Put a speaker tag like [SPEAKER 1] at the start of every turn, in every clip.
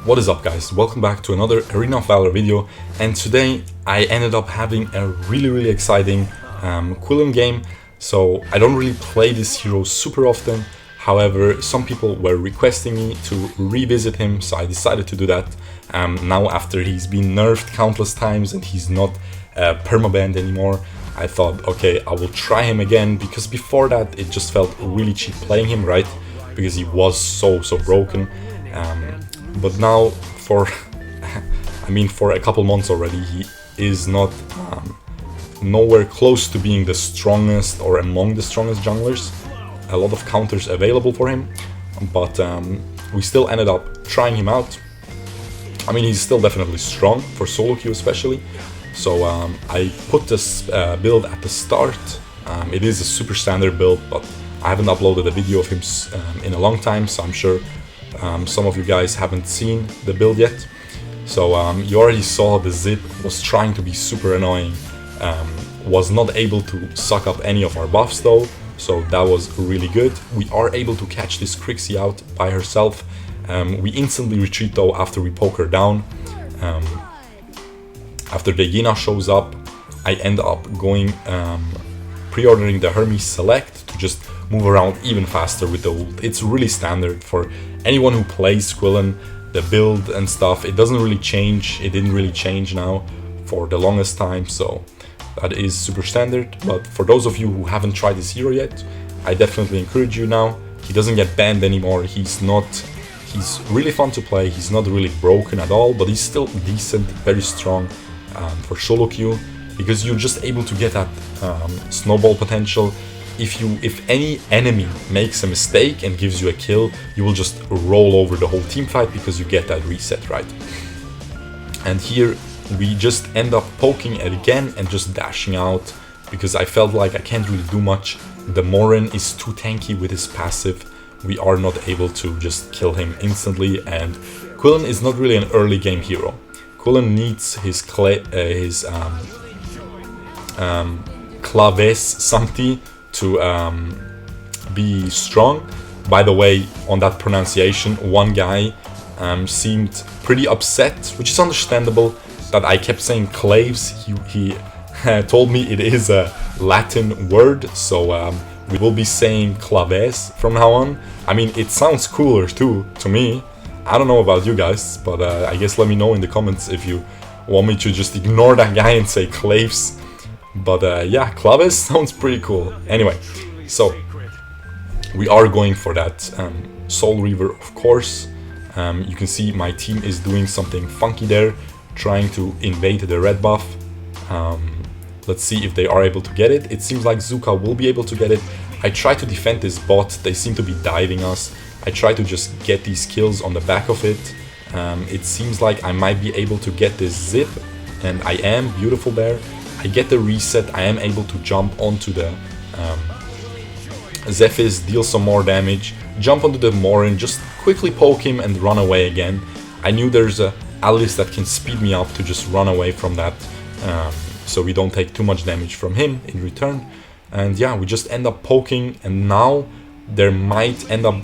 [SPEAKER 1] What is up, guys? Welcome back to another Arena of Valor video, and today I ended up having a really exciting Quillen game. So I don't really play this hero super often, however some people were requesting me to revisit him, so I decided to do that. Now after he's been nerfed countless times and he's not permabanned anymore, I thought, okay, I will try him again, because before that it just felt really cheap playing him, right? Because he was so broken. But now for for a couple months already, he is not nowhere close to being the strongest or among the strongest junglers. A lot of counters available for him, but we still ended up trying him out. I mean, he's still definitely strong for solo queue especially. So I put this build at the start. It is a super standard build, but I haven't uploaded a video of him in a long time, so I'm sure some of you guys haven't seen the build yet. So you already saw the Zip was trying to be super annoying, was not able to suck up any of our buffs though, so that was really good. We are able to catch this Crixie out by herself. We instantly retreat though after we poke her down. After the Yena shows up, I end up going pre-ordering the Hermes Select to just move around even faster with the ult. It's really standard for anyone who plays Quillen. The build and stuff, it doesn't really change. It didn't really change now for the longest time, so that is super standard. But for those of you who haven't tried this hero yet, I definitely encourage you now. He doesn't get banned anymore. He's really fun to play. He's not really broken at all, but he's still decent, very strong for solo queue, because you're just able to get that snowball potential. If any enemy makes a mistake and gives you a kill, you will just roll over the whole team fight because you get that reset, right? And here we just end up poking it again and just dashing out, because I felt like I can't really do much. The Morin is too tanky with his passive. We are not able to just kill him instantly, and Quillen is not really an early game hero. Quillen needs his Claves Sancti to be strong. By the way, on that pronunciation, one guy seemed pretty upset, which is understandable, that I kept saying claves. He told me it is a Latin word, so we will be saying claves from now on. I mean, it sounds cooler too, to me. I don't know about you guys, but I guess let me know in the comments if you want me to just ignore that guy and say claves. But yeah, claves sounds pretty cool. Anyway, so we are going for that Soul Reaver, of course. You can see my team is doing something funky there, trying to invade the red buff. Let's see if they are able to get it. It seems like Zuka will be able to get it. I try to defend this bot. They seem to be diving us. I try to just get these kills on the back of it. It seems like I might be able to get this Zip, and I am. Beautiful there. I get the reset. I am able to jump onto the Zephys, deal some more damage, jump onto the Morin, just quickly poke him and run away again. I knew there's a Alice that can speed me up to just run away from that, so we don't take too much damage from him in return. And yeah, we just end up poking, and now there might end up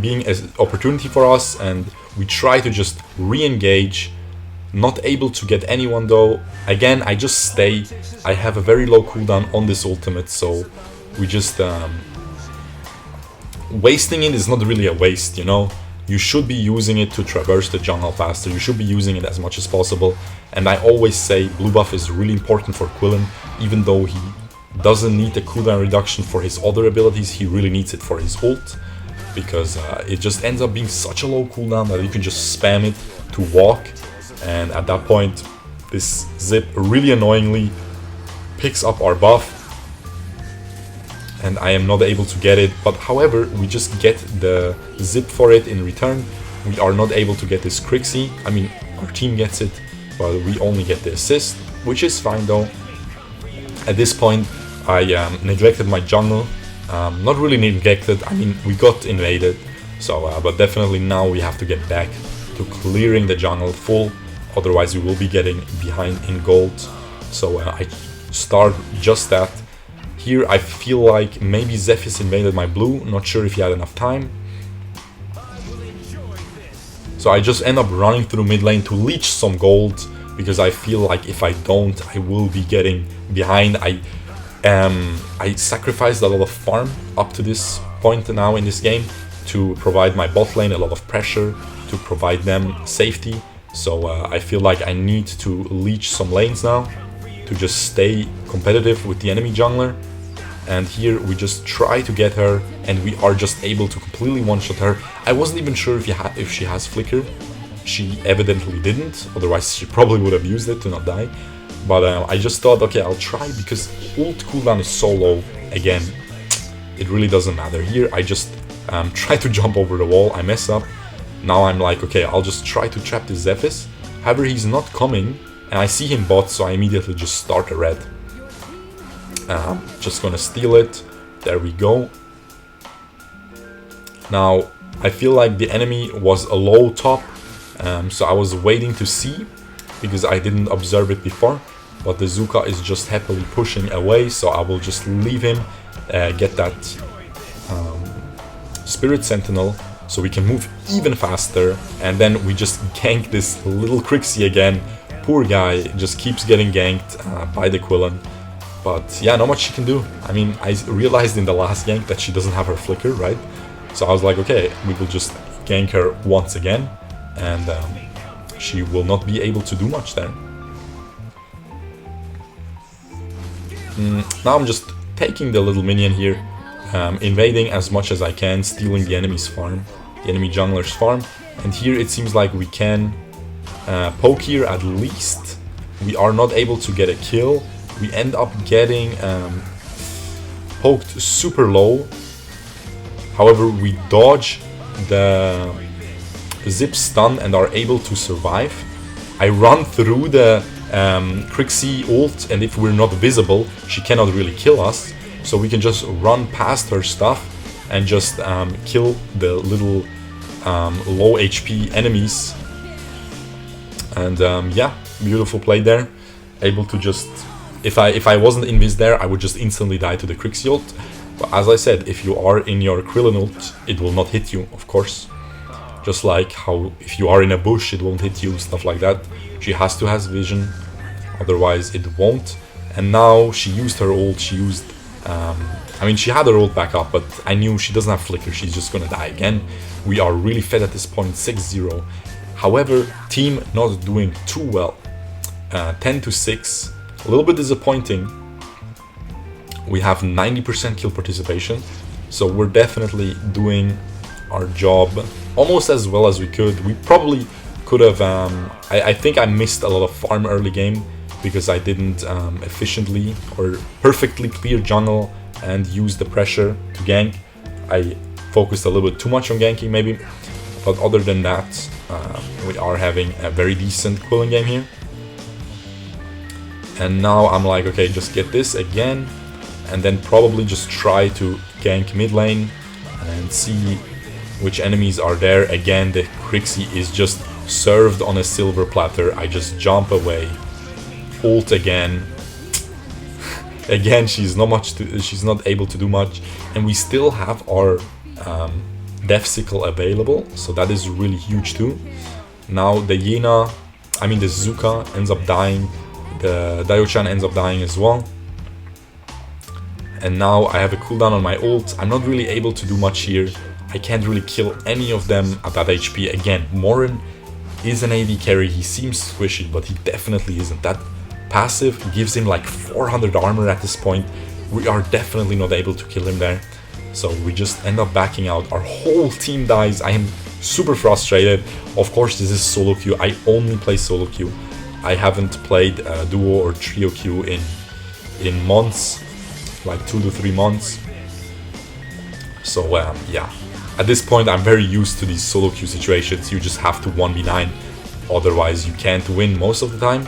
[SPEAKER 1] being an opportunity for us, and we try to just re-engage. Not able to get anyone though. Again, I just stay. I have a very low cooldown on this ultimate, so we just wasting it is not really a waste, you know. You should be using it to traverse the jungle faster. You should be using it as much as possible. And I always say blue buff is really important for Quillen, even though he doesn't need the cooldown reduction for his other abilities. He really needs it for his ult, because it just ends up being such a low cooldown that you can just spam it to walk. And at that point, this Zip really annoyingly picks up our buff, and I am not able to get it. But however, we just get the Zip for it in return. We are not able to get this Crixie. I mean, our team gets it, but we only get the assist, which is fine though. At this point, I neglected my jungle. Not really neglected, I mean, we got invaded. So, but definitely now we have to get back to clearing the jungle full. Otherwise we will be getting behind in gold. So I start just that. Here I feel like maybe Zephys invaded my blue, not sure if he had enough time. So I just end up running through mid lane to leech some gold, because I feel like if I don't, I will be getting behind. I sacrificed a lot of farm up to this point now in this game to provide my bot lane a lot of pressure, to provide them safety. So I feel like I need to leech some lanes now to just stay competitive with the enemy jungler. And here we just try to get her, and we are just able to completely one-shot her. I wasn't even sure if she has flicker. She evidently didn't, otherwise she probably would have used it to not die. But I just thought, okay, I'll try, because ult cooldown is so low. Again, it really doesn't matter. Here I just try to jump over the wall, I mess up. Now I'm like, okay, I'll just try to trap this Zephys. However, he's not coming, and I see him bot, so I immediately just start a red. Just gonna steal it. There we go. Now, I feel like the enemy was a low top, so I was waiting to see, because I didn't observe it before. But the Zuka is just happily pushing away, so I will just leave him, get that Spirit Sentinel, so we can move even faster. And then we just gank this little Crixie again. Poor guy just keeps getting ganked by the Quillen. But yeah, not much she can do. I mean, I realized in the last gank that she doesn't have her flicker, right? So I was like, okay, we will just gank her once again, and she will not be able to do much there. Now I'm just taking the little minion here, invading as much as I can, stealing the enemy's farm, the enemy jungler's farm. And here it seems like we can poke here at least. We are not able to get a kill. We end up getting poked super low. However, we dodge the zip stun and are able to survive. I run through the Crixie ult, and if we're not visible, she cannot really kill us. So we can just run past her stuff and just kill the little low HP enemies. And yeah, beautiful play there. Able to just... If I wasn't invis there, I would just instantly die to the Crixie ult. But as I said, if you are in your Quillen ult, it will not hit you, of course. Just like how if you are in a bush, it won't hit you, stuff like that. She has to have vision, otherwise it won't. And now she used her ult, she used... I mean, she had her ult back up, but I knew she doesn't have flicker, she's just gonna die again. We are really fed at this point, 6-0. However, team not doing too well. 10-6. A little bit disappointing. We have 90% kill participation, so we're definitely doing our job almost as well as we could. We probably could have... I think I missed a lot of farm early game because I didn't efficiently or perfectly clear jungle and use the pressure to gank. I focused a little bit too much on ganking maybe, but other than that, we are having a very decent Quillen game here. And now I'm like, okay, just get this again, and then probably just try to gank mid lane and see which enemies are there. Again, the Crixie is just served on a silver platter. I just jump away, ult again. Again, she's not able to do much, and we still have our Death Sickle available, so that is really huge too. Now the the Zuka ends up dying. The Daio-chan ends up dying as well. And now I have a cooldown on my ult. I'm not really able to do much here. I can't really kill any of them at that HP. Again, Morin is an AD carry. He seems squishy, but he definitely isn't. That passive gives him like 400 armor at this point. We are definitely not able to kill him there. So we just end up backing out. Our whole team dies. I am super frustrated. Of course, this is solo queue. I only play solo queue. I haven't played duo or trio queue in months, like 2 to 3 months. So yeah, at this point I'm very used to these solo queue situations. You just have to 1v9, otherwise you can't win most of the time.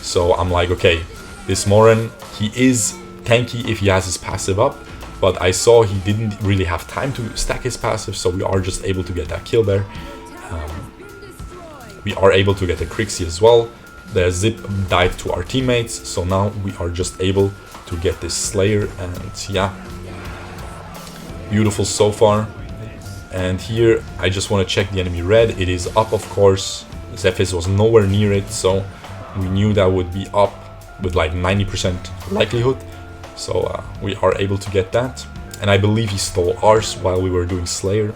[SPEAKER 1] So I'm like, okay, this Morin, he is tanky if he has his passive up, but I saw he didn't really have time to stack his passive, so we are just able to get that kill there. We are able to get a Crixie as well. The zip died to our teammates, so now we are just able to get this Slayer, and yeah, beautiful so far. And here I just want to check the enemy red. It is up, of course. Zephys was nowhere near it, so we knew that would be up with like 90% likelihood. So we are able to get that. And I believe he stole ours while we were doing Slayer.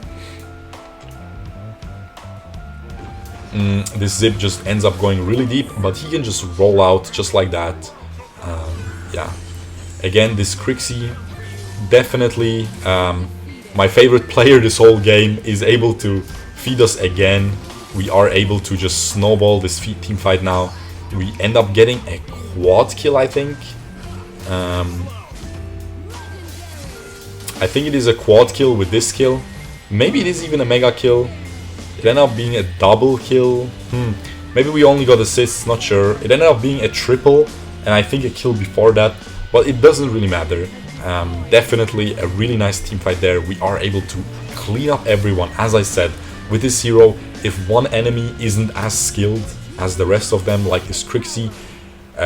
[SPEAKER 1] This Zip just ends up going really deep, but he can just roll out just like that. Yeah. Again, this Crixie, definitely my favorite player this whole game, is able to feed us again. We are able to just snowball this team fight now. We end up getting a quad kill, I think. I think it is a quad kill with this kill. Maybe it is even a mega kill. It ended up being a double kill. Maybe we only got assists, not sure. It ended up being a triple, and I think a kill before that. But it doesn't really matter. Definitely a really nice team fight there. We are able to clean up everyone. As I said, with this hero, if one enemy isn't as skilled as the rest of them, like this Crixie,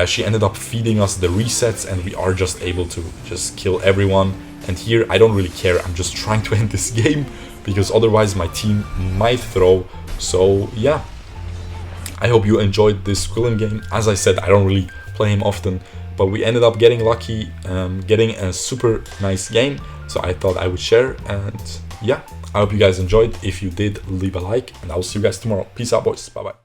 [SPEAKER 1] she ended up feeding us the resets, and we are just able to just kill everyone. And here, I don't really care. I'm just trying to end this game, because otherwise my team might throw. So yeah, I hope you enjoyed this Quillen game. As I said, I don't really play him often, but we ended up getting lucky, getting a super nice game. So I thought I would share, and yeah, I hope you guys enjoyed. If you did, leave a like, and I will see you guys tomorrow. Peace out, boys. Bye bye.